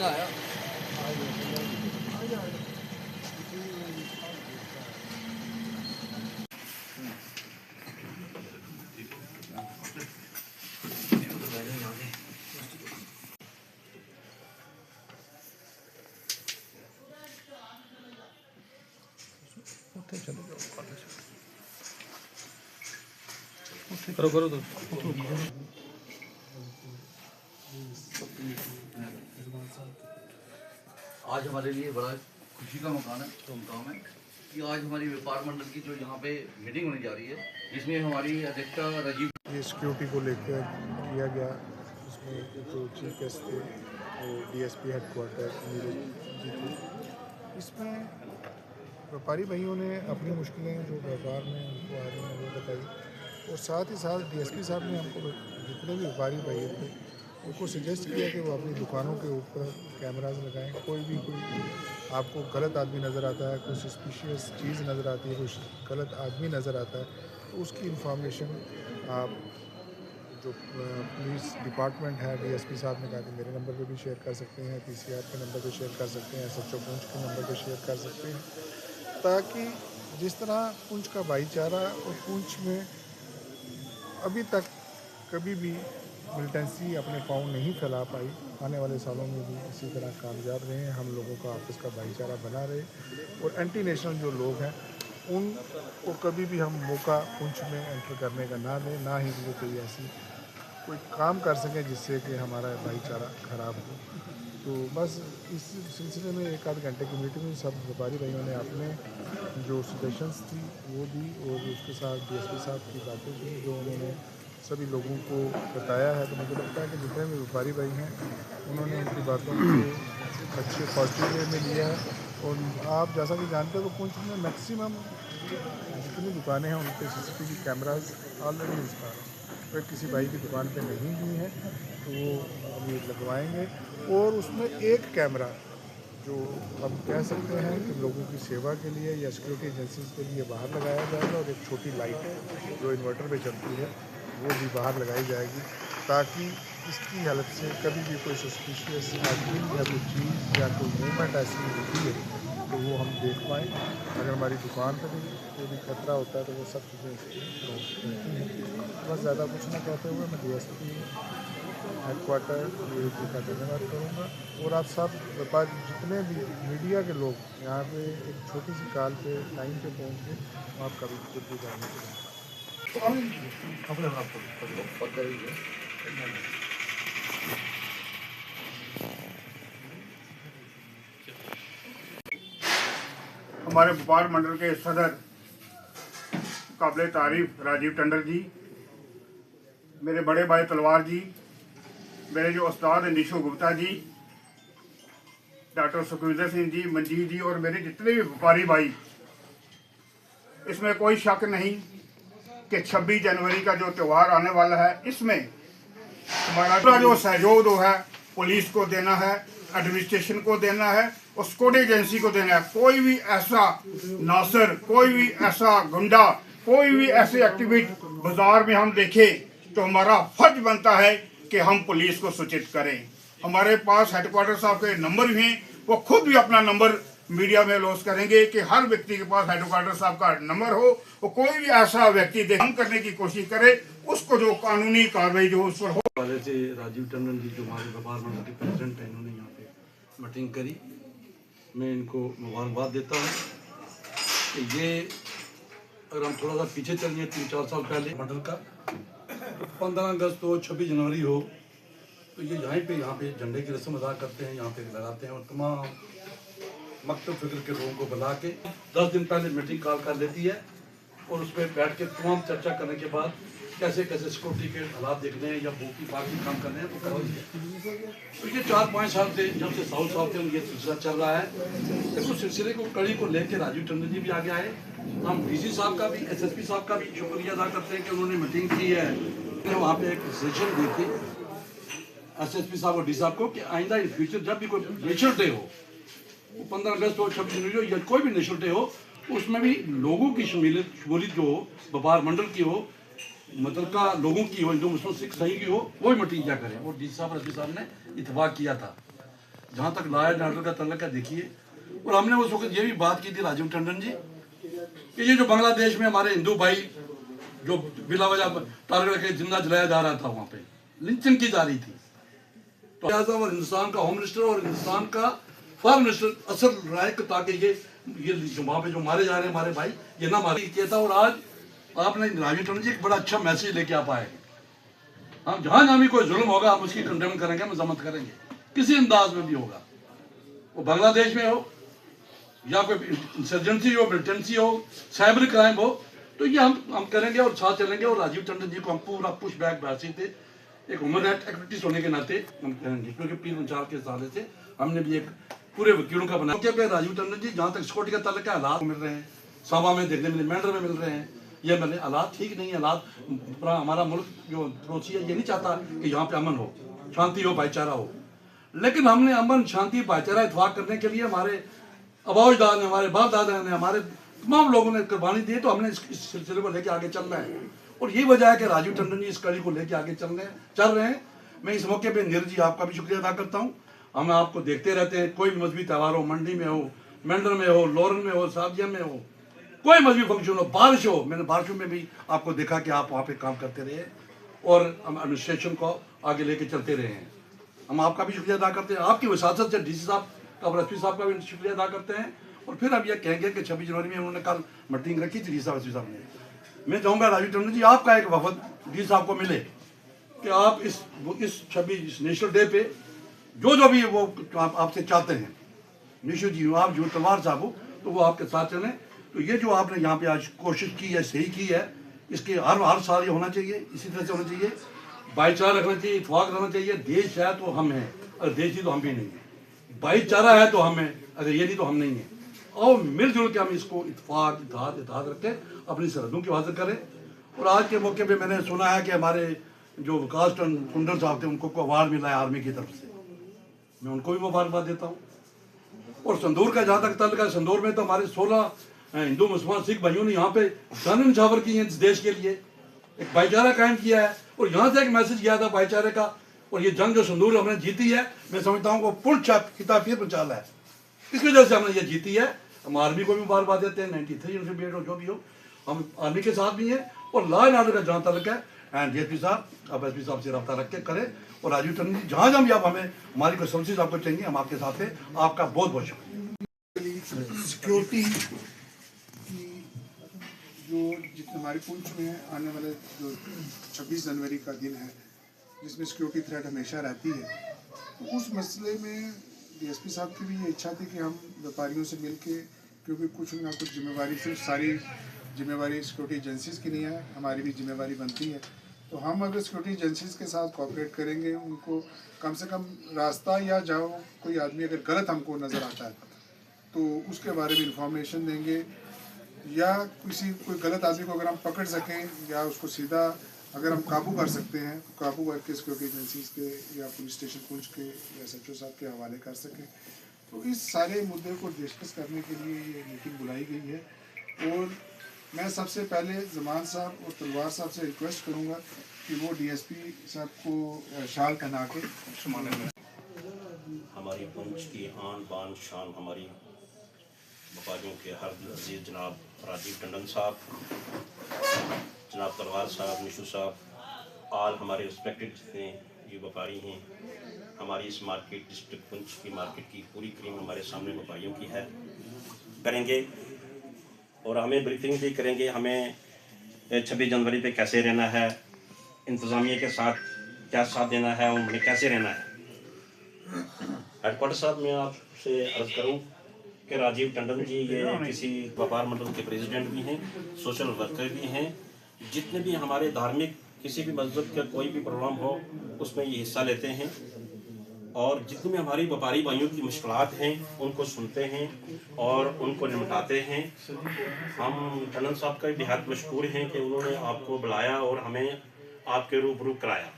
आया। करो करो तो आज हमारे लिए बड़ा खुशी का मकाम है कि आज हमारी व्यापार मंडल की जो यहाँ पे मीटिंग होने जा रही है, जिसमें हमारी अध्यक्षा राजीव ये सिक्योरिटी को लेकर किया गया। इसमें जो चीफ गेस्ट थे वो डीएसपी हेडक्वार्टर नीरज जी थे। इसमें व्यापारी भाइयों ने अपनी मुश्किलें जो व्यापार में उनको आ रही हैं वो बताई, और साथ ही साथ डीएसपी साहब ने हमको जितने भी व्यापारी भाई थे उनको सजेस्ट किया कि वो अपनी दुकानों के ऊपर कैमराज लगाएं। कोई आपको गलत आदमी नज़र आता है, कोई सस्पिशियस चीज़ नज़र आती है, कोई गलत आदमी नज़र आता है, तो उसकी इंफॉर्मेशन आप जो पुलिस डिपार्टमेंट है, डीएसपी साहब ने कहा कि मेरे नंबर पे भी शेयर कर सकते हैं, पीसीआर के नंबर पे शेयर कर सकते हैं, एसएचओ पुंछ के नंबर पे शेयर कर सकते हैं, ताकि जिस तरह पुंछ का भाईचारा और पुंछ में अभी तक कभी भी मिलिटेंसी अपने पाँव नहीं फैला पाई, आने वाले सालों में भी इसी तरह कामयाब रहे, हम लोगों का आपस का भाईचारा बना रहे, और एंटी नेशनल जो लोग हैं उनको कभी भी हम मौका पुंछ में एंटर करने का ना दें, ना ही वो कोई काम कर सकें जिससे कि हमारा भाईचारा खराब हो। तो बस इस सिलसिले में 1 आध घंटे की मीटिंग में सब व्यापारी भाइयों ने अपने जो सजेशंस थी वो दी, और उसके साथ डीएसपी साहब की बातें की जो उन्होंने सभी लोगों को बताया है। तो मुझे लगता है कि जितने भी व्यापारी भाई हैं उन्होंने उनकी बातों को अच्छे पॉजिटिव वे में लिया है। और आप जैसा कि जानते हो तो पुंछ में मैक्सिमम जितनी दुकानें हैं उन पर सीसीटीवी कैमराज ऑलरेडी इंस्टॉल हैं। अगर किसी भाई की दुकान पे नहीं हुई है तो वो अभी लगवाएंगे, और उसमें एक कैमरा जो हम कह सकते हैं कि लोगों की सेवा के लिए या सिक्योरिटी एजेंसीज के लिए बाहर लगाया जाएगा, और एक छोटी लाइट जो इन्वर्टर पे चलती है वो भी बाहर लगाई जाएगी, ताकि इसकी हेल्प से कभी भी कोई सस्पिशियस आदमी या कोई चीज़ या कोई मूवमेंट ऐसी होती है तो वो हम देख पाएँ। अगर हमारी दुकान पर भी कोई भी खतरा होता है तो वो सब चीज़ें इसकी होती हैं। बस ज़्यादा कुछ ना कहते हुए मैं डीएसपी हेडक्वार्टर नीरज जी का धन्यवाद करूँगा, और आप सब व्यापार जितने भी मीडिया के लोग यहाँ पे एक छोटी सी कॉल पे टाइम पे पहुँचे, तो आपका भी खुद भी जानने के हमारे व्यापार मंडल के सदर काबिल तारीफ राजीव टंडन जी, मेरे बड़े भाई तलवार जी, मेरे जो उस्ताद निशो गुप्ता जी, डॉक्टर सुखविंदर सिंह जी, मंजीत जी, और मेरे जितने भी व्यापारी भाई, इसमें कोई शक नहीं कि 26 जनवरी का जो त्यौहार आने वाला है, इसमें हमारा पूरा जो सहयोग जो है पुलिस को देना है, एडमिनिस्ट्रेशन को देना है और सिक्योरिटी एजेंसी को देना है। कोई भी ऐसा नासर, कोई भी ऐसा गुंडा, कोई भी ऐसे एक्टिविटी बाजार में हम देखें तो हमारा फर्ज बनता है कि हम पुलिस को सूचित करें। हमारे पास हेडक्वार्टर साहब के नंबर भी हैं, वो खुद भी अपना नंबर मीडिया में लॉन्च करेंगे कि हर व्यक्ति के पास हेडक्वार्टर साहब का नंबर हो, और कोई भी ऐसा व्यक्ति हम करने की कोशिश करे उसको जो कानूनी कार्रवाई जो उस पर हो। पहले से राजीव टंडन जी जो हमारे व्यापार मंडल के प्रेसिडेंट हैं, इन्होंने यहाँ पे मीटिंग करी। मैं इनको मुबारकबाद देता हूँ कि ये अगर हम थोड़ा सा पीछे चलिए 3-4 साल पहले मंडल का 15 अगस्त हो, 26 जनवरी हो, तो ये यहाँ पे झंडे की रस्म अदा करते हैं, यहाँ पे लगाते हैं, और तमाम मकतब फिक्र के लोगों को बुला के 10 दिन पहले मीटिंग कॉल कर लेती है, और उस पर बैठ के तमाम चर्चा करने के बाद कैसे कैसे सिक्योरिटी के हालात देखने हैं या बाकी काम करने हैं वो करवाई है। तो ये 4-5 साल से जब से साउथ साउथ से ये सिलसिला चल रहा है। देखो सिलसिले को कड़ी को लेकर राजीव टंडन जी भी आगे आए। हम डीसी साहब का भी, एसएसपी साहब का भी शुक्रिया अदा करते हैं कि उन्होंने मीटिंग की है। वहाँ पे एक सेशन दी थी एसएसपी साहब और डी साहब को कि आइंदा इन फ्यूचर जब भी कोई नेशनल डे हो, 15 अगस्त हो, 26 जनवरी हो या कोई भी नेशनल डे हो, उसमें भी लोगों की शमूलियत जो हो, व्यापार मंडल की हो, मतलब का लोगों की हो, जो मुस्लिम सिख सही की हो, वो ही मीटिंग क्या करें। और डी साहब एसपी साहब ने इतफाक किया था। जहाँ तक लॉ एंड ऑर्डर का तल्लक है देखिए, और हमने उस वक्त ये भी बात की थी राजीव टंडन जी कि ये जो बांग्लादेश में हमारे हिंदू भाई जो बिला वजह टारगेट के जिंदा जलाया जा रहा था, वहाँ पे लिंचिंग की जा रही थी, तो और हिंदुस्तान का होम मिनिस्टर और हिंदुस्तान का फॉरेन मिनिस्टर असर राय को, ताकि ये जो वहाँ पे जो मारे जा रहे हैं हमारे भाई, ये ना मारे किया था। और आज आपने राजीव टंडन जी एक बड़ा अच्छा मैसेज लेके आ पाए। हम जहाँ जहाँ भी कोई जुल्म होगा हम उसकी कंडेम करेंगे, मजम्मत करेंगे, किसी अंदाज में भी होगा, वो बांग्लादेश में हो या कोई इंसर्जेंसी हो, मिलिटेंसी हो, साइबर क्राइम हो, तो ये हम करेंगे और साथ चलेंगे। और राजीव टंडन जी को हम पूरा पुश बैक बैसी थे, एक ह्यूमन राइट एक्टिविटीज होने के नाते हम करेंगे, क्योंकि 3-4 के साल से हमने भी एक पूरे वकीलों का बनाया। मौके पे राजीव टंडन जी जहाँ तक सिक्योरिटी का तल्लक है, हालात मिल रहे हैं, सभा में देखने मिले, मैंडर में मिल रहे हैं, ये मैंने हालात ठीक नहीं है। हालात हमारा मुल्क जो पड़ोसी है ये नहीं चाहता कि यहाँ पे अमन हो, शांति हो, भाईचारा हो, लेकिन हमने अमन, शांति, भाईचारा इत्तेफाक करने के लिए हमारे अबाउजदाद ने, हमारे बाप दादा ने, हमारे तमाम लोगों ने कुर्बानी दी, तो हमने इस सिलसिले को लेके आगे चलना है। और ये वजह है कि राजीव टंडन जी इस कड़ी को लेके आगे चल रहे हैं। मैं इस मौके पे नीरज जी आपका भी शुक्रिया अदा करता हूँ। हम आपको देखते रहते हैं, कोई भी मजहबी त्यौहार हो, मंडी में हो, मेंढर में हो, लोरन में हो, सादिया में हो, कोई मजहबी फंक्शन हो, बारिश हो, मैंने बारिशों में भी आपको देखा कि आप वहाँ पे काम करते रहे और हम एडमिनिस्ट्रेशन को आगे लेके चलते रहे हैं। हम आपका भी शुक्रिया अदा करते हैं, आपकी वसासत से डीसी साहब और एसपी साहब का भी शुक्रिया अदा करते हैं। और फिर हम ये कहेंगे कि 26 जनवरी में उन्होंने कल मीटिंग रखी थी डी साहब एसपी साहब ने। मैं चाहूँगा राजीव टंडन जी आपका एक वफद डी साहब को मिले कि आप इस 26 नेशनल डे पे जो भी वो आप आपसे चाहते हैं, निशु जी आप जो तलवार साहब हो, तो वो आपके साथ चलें। तो ये जो आपने यहाँ पे आज कोशिश की है, सही की है, इसके हर साल ये होना चाहिए, इसी तरह से होना चाहिए, भाईचारा रखना चाहिए, इत्तेफाक रहना चाहिए। देश है तो हम हैं, अगर देश ही तो हम भी नहीं है, भाईचारा है तो हम हैं, अगर ये नहीं तो हम नहीं है। और मिलजुल के हम इसको इत्तेफाक, इत्तेहाद रखें, अपनी सरहदों की हिफाजत करें। और आज के मौके पर मैंने सुना है कि हमारे जो विकास टंडन साहब थे उनको अवार्ड मिला है आर्मी की तरफ से, मैं उनको भी मुबारकबाद देता हूँ। और संदूर का जहाँ तक तल्लुक है, संदूर में तो हमारे 16 हिंदू मुसलमान सिख भाइयों ने यहाँ पे जान निछावर की है इस देश के लिए, एक भाईचारा कायम किया है। और यहाँ से एक मैसेज गया था भाईचारे का। और ये जंग जो संदूर हमने जीती है, मैं समझता हूँ वो पुल खिताब फिर पहुँचाला है, इस वजह से हमने ये जीती है। हम आर्मी को भी मुबारकबाद देते हैं, 93 यूनिट हो जो भी हो, हम आर्मी के साथ भी हैं। और लॉ एंड ऑर्डर का जहाँ तल्लुक है, एंड डीएसपी साहब, आप एसपी साहब से रब्ता रख के करें। और राजीव टंडन जी जहाँ भी आप हमें हमारी कोई सर्विसेज आपको चाहिए, हम आपके साथ हैं। आपका बहुत बहुत शुक्रिया। सिक्योरिटी की जो जितने हमारे पुंछ में आने वाले जो 26 जनवरी का दिन है, जिसमें सिक्योरिटी थ्रेट हमेशा रहती है, तो उस मसले में डीएसपी साहब की भी ये इच्छा थी कि हम व्यापारियों से मिल के, क्योंकि कुछ ना कुछ जिम्मेवारी, सिर्फ सारी जिम्मेवारी सिक्योरिटी एजेंसीज़ की नहीं है, हमारी भी जिम्मेवारी बनती है। तो हम अगर सिक्योरिटी एजेंसीज़ के साथ कोऑपरेट करेंगे, उनको कम से कम रास्ता, या जाओ कोई आदमी अगर गलत हमको नज़र आता है तो उसके बारे में इंफॉर्मेशन देंगे, या कोई गलत आदमी को अगर हम पकड़ सकें या उसको सीधा अगर हम काबू कर सकते हैं, तो काबू करके सिक्योरिटी एजेंसीज़ के या पुलिस स्टेशन पुंछ के या एसएचओ साहब के हवाले कर सकें। तो इस सारे मुद्दे को डिस्कस करने के लिए ये मीटिंग बुलाई गई है। और मैं सबसे पहले जमान साहब और तलवार साहब से रिक्वेस्ट करूँगा कि वो डीएसपी साहब को शाल पहना के हमारी पुंछ की आन बान शान, हमारी व्यापारियों के हर अजीज जनाब राजीव टंडन साहब, जनाब तलवार साहब, निशु साहब, आल हमारे रिस्पेक्टेड जितने ये व्यापारी हैं, हमारी इस मार्केट डिस्ट्रिक्ट पुंछ की मार्केट की पूरी क्रीम हमारे सामने व्यापारियों की है, करेंगे। और हमें ब्रीफिंग भी करेंगे, हमें 26 जनवरी पे कैसे रहना है, इंतज़ामिया के साथ क्या साथ देना है और उन्हें कैसे रहना है। हेडक्वार्टर साहब, मैं आपसे अर्ज़ करूं कि राजीव टंडन जी ये किसी व्यापार मंडल के प्रेसिडेंट भी हैं, सोशल वर्कर भी हैं, जितने भी हमारे धार्मिक किसी भी मस्जिद का कोई भी प्रोग्राम हो उसमें ये हिस्सा लेते हैं। और जितनी भी हमारी व्यापारी भाइयों की मुश्किलात हैं उनको सुनते हैं और उनको निपटाते हैं। हम टंडन साहब का बेहद मशकूर हैं कि उन्होंने आपको बुलाया और हमें आपके रूबरू कराया।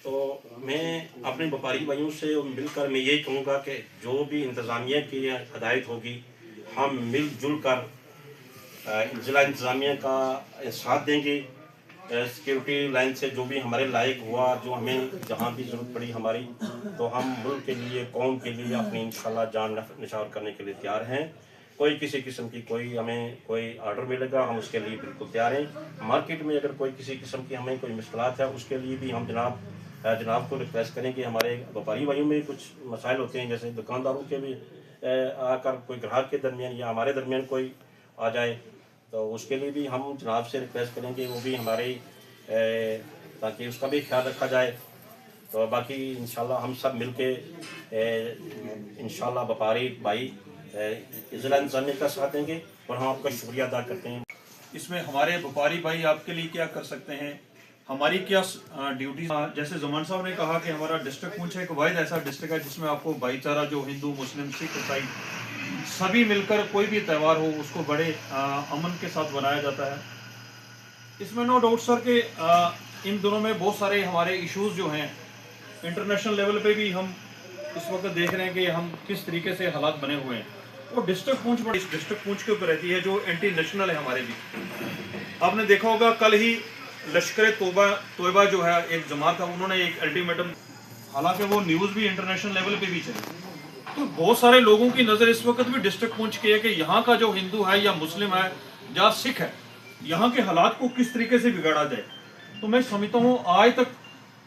तो मैं अपने व्यापारी भाइयों से मिलकर मैं यही कहूँगा कि जो भी इंतज़ामिया की हदायत होगी, हम मिलजुल कर ज़िला इंतज़ामिया का साथ देंगे सिक्योरिटी लाइन से जो भी हमारे लायक हुआ, जो हमें जहाँ भी ज़रूरत पड़ी हमारी, तो हम मुल्क के लिए, कौम के लिए अपनी इंशाल्लाह जान निछावर करने के लिए तैयार हैं। कोई किसी किस्म की हमें कोई ऑर्डर मिलेगा, हम उसके लिए बिल्कुल तैयार हैं। मार्केट में अगर कोई किसी किस्म की हमें कोई मुश्किलात है, उसके लिए भी हम जनाब को रिक्वेस्ट करें कि हमारे व्यापारी भाइयों में कुछ मसाइल होते हैं, जैसे दुकानदारों के भी आकर कोई ग्राहक के दरमियान या हमारे दरमियान कोई आ जाए, तो उसके लिए भी हम जनाब से रिक्वेस्ट करेंगे वो भी हमारे ताकि उसका भी ख्याल रखा जाए। तो बाकी इंशाल्लाह हम सब मिल के इंशाल्लाह व्यापारी भाई ज़िला इंतज़ामिया का साथ देंगे और हम आपका शुक्रिया अदा करते हैं। इसमें हमारे व्यापारी भाई आपके लिए क्या कर सकते हैं, हमारी क्या ड्यूटी। जैसे ज़मान साहब ने कहा कि हमारा डिस्ट्रिक्ट पुंछ एक वाहिद ऐसा डिस्ट्रिक्ट है जिसमें आपको भाईचारा, जो हिंदू मुस्लिम सिख ईसाई सभी मिलकर कोई भी त्यौहार हो उसको बड़े अमन के साथ बनाया जाता है। इसमें नो डाउट सर कि इन दिनों में बहुत सारे हमारे इश्यूज जो हैं इंटरनेशनल लेवल पे भी हम इस वक्त देख रहे हैं कि हम किस तरीके से हालात बने हुए हैं। वो डिस्ट्रिक्ट पुंछ पर, इस डिस्ट्रिक्ट पुंछ के ऊपर रहती है जो एंटी नेशनल है हमारे भी। आपने देखा होगा कल ही लश्कर तोयबा जो है एक जमात है, उन्होंने एक अल्टीमेटम, हालांकि वो न्यूज़ भी इंटरनेशनल लेवल पे भी चली, तो बहुत सारे लोगों की नज़र इस वक्त भी डिस्ट्रिक्ट पुंछ की है कि यहाँ का जो हिंदू है या मुस्लिम है या सिख है, यहाँ के हालात को किस तरीके से बिगाड़ा जाए। तो मैं समझता हूँ आज तक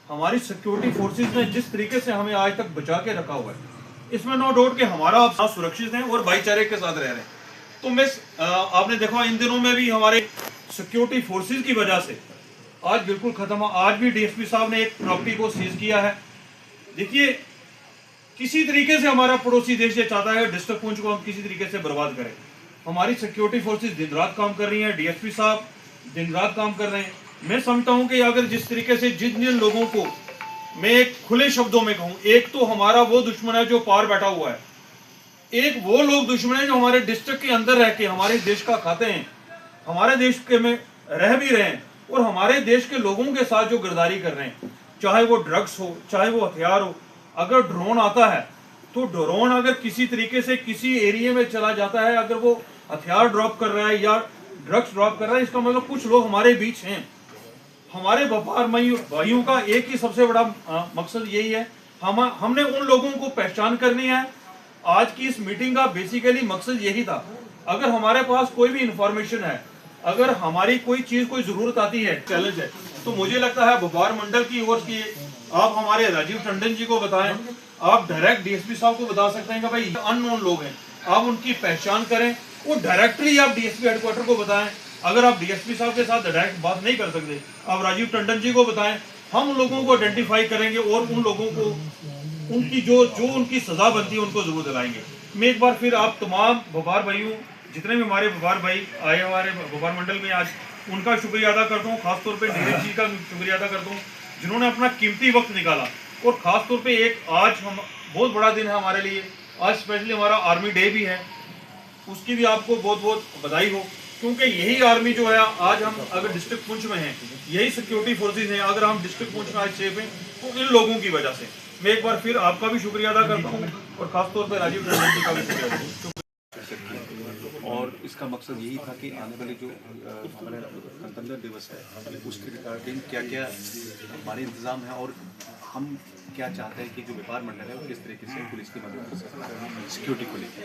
हमारी सिक्योरिटी फोर्सेज ने जिस तरीके से हमें आज तक बचा के रखा हुआ है, इसमें नो डाउट कि हमारा आप सुरक्षित हैं और भाईचारे के साथ रह रहे हैं। तो मैं आपने देखा इन दिनों में भी हमारे सिक्योरिटी फोर्सेज की वजह से आज बिल्कुल खत्म। आज भी डीएसपी साहब ने एक प्रॉपर्टी को सीज किया है। देखिए, किसी तरीके से हमारा पड़ोसी देश ये चाहता है डिस्ट्रिक्ट पुंछ को हम किसी तरीके से बर्बाद करें। हमारी सिक्योरिटी फोर्सेज दिन रात काम कर रही हैं, डीएसपी साहब दिन रात काम कर रहे हैं। मैं समझता हूं कि अगर जिस तरीके से जिन लोगों को मैं एक खुले शब्दों में कहूं, एक तो हमारा वो दुश्मन है जो पार बैठा हुआ है, एक वो लोग दुश्मन है जो हमारे डिस्ट्रिक्ट के अंदर रह के हमारे देश का खाते हैं, हमारे देश के में रह भी रहे हैं और हमारे देश के लोगों के साथ जो गिरदारी कर रहे हैं, चाहे वो ड्रग्स हो, चाहे वो हथियार हो। अगर ड्रोन आता है तो ड्रोन अगर किसी तरीके से किसी एरिया में चला जाता है, अगर वो हथियार ड्रॉप कर रहा है या ड्रग्स ड्रॉप कर रहा है, इसका मतलब कुछ लोग हमारे बीच हैं। हमारे व्यापार भाइयों का एक ही सबसे बड़ा मकसद यही है, हमने उन लोगों को पहचान करनी है। आज की इस मीटिंग का बेसिकली मकसद यही था। अगर हमारे पास कोई भी इंफॉर्मेशन है, अगर हमारी कोई चीज कोई जरूरत आती है, चैलेंज है, तो मुझे लगता है व्यापार मंडल की ओर से आप हमारे राजीव टंडन जी को बताएं, आप डायरेक्ट डीएसपी साहब को बता सकते हैं कि भाई अननोन लोग हैं, आप उनकी पहचान करें, वो डायरेक्टली आप डीएसपी हेडक्वार्टर को बताएं। अगर आप डीएसपी साहब के साथ डायरेक्ट बात नहीं कर सकते, आप राजीव टंडन जी को बताएं, हम उन लोगों को आइडेंटिफाई करेंगे और उन लोगों को उनकी जो उनकी सजा बनती है उनको जरूर दिलाएंगे। मैं एक बार फिर आप तमाम व्यापार भाइयों, जितने भी हमारे व्यापार भाई आए हमारे व्यापार मंडल में आज, उनका शुक्रिया अदा करता हूँ। खासतौर पे नीरज जी का शुक्रिया अदा करता हूँ जिन्होंने अपना कीमती वक्त निकाला। और ख़ासतौर पे एक आज हम बहुत बड़ा दिन है हमारे लिए, आज स्पेशली हमारा आर्मी डे भी है, उसकी भी आपको बहुत बहुत बधाई हो, क्योंकि यही आर्मी जो है आज हम अगर डिस्ट्रिक्ट पुंछ में हैं, यही सिक्योरिटी फोर्सेज हैं, अगर हम डिस्ट्रिक्ट पुंछ में आज सेफ हैं तो इन लोगों की वजह से। मैं एक बार फिर आपका भी शुक्रिया अदा करता हूँ और खासतौर पर राजीव टंडन जी का भी शुक्रिया। और इसका मकसद यही था कि आने वाले जो हमारे गणतंत्र दिवस है उसके रिगार्डिंग क्या क्या हमारे इंतज़ाम है और हम क्या चाहते हैं कि जो व्यापार मंडल है वो किस तरीके से पुलिस की मदद कर सकता है सिक्योरिटी को लेकर।